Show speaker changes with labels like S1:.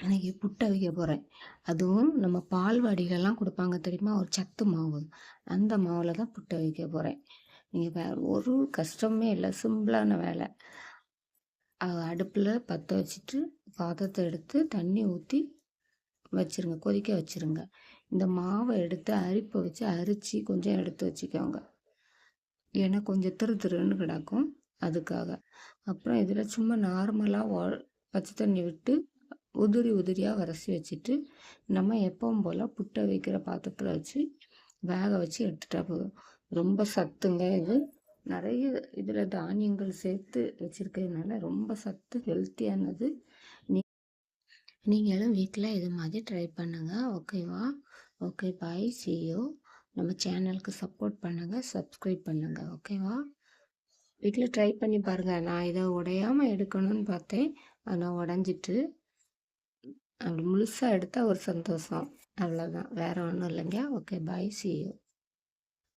S1: இன்னைக்கு புட்டு அவிக்க போகிறேன். அதுவும் நம்ம பால்வாடியிலலாம் குடுப்பாங்க தெரியுமா? ஒரு சத்து மாவு. அந்த மாவுல தான் புட்டு அவிக்க போறேன். நீங்க வேற ஒரு கஷ்டமே இல்ல. சிம்பிளான வேலை. அடுப்புல பத்த வச்சுட்டு, பாத்திரத்த எடுத்து தண்ணி ஊத்தி வச்சுருங்க. கொதிக்க வச்சுருங்க. இந்த மாவ எடுத்து அரிப்ப வச்சு அரிச்சு கொஞ்சம் எடுத்து வச்சுக்கோங்க. ஏன்னா கொஞ்சம் திரு திருன்னு கிடக்கும். அதுக்காக. அப்புறம் இதில சும்மா நார்மலா பச்சை தண்ணி விட்டு உதிரி உதிரியா வரசி வச்சுட்டு, நம்ம எப்பவும் போல புட்ட வைக்கிற பாத்திரத்துல வச்சு வேக வச்சு எடுத்துட்டா போதும். ரொம்ப சத்துங்க இது. நெறைய இதில தானியங்கள் சேர்த்து வச்சிருக்கிறதுனால ரொம்ப சத்து, ஹெல்த்தியானது. நீ நீங்களும் வீட்ல இது மாதிரி ட்ரை பண்ணுங்க. ஓகேவா? Okay bye. Sea you. நம்ம சேனலுக்கு சப்போர்ட் பண்ணுங்க. சப்ஸ்கிரைப் பண்ணுங்க. ஓகேவா? வீட்ல ட்ரை பண்ணி பாருங்க. நான் இத உடையாம எடுக்கணும்னு பார்த்தேன். ஆனா உடைஞ்சிட்டு. அப்படி முழுசா எடுத்தா ஒரு சந்தோஷம். அவ்வளோதான். வேற ஒண்ணும் இல்லைங்க. Okay bye. Sea you.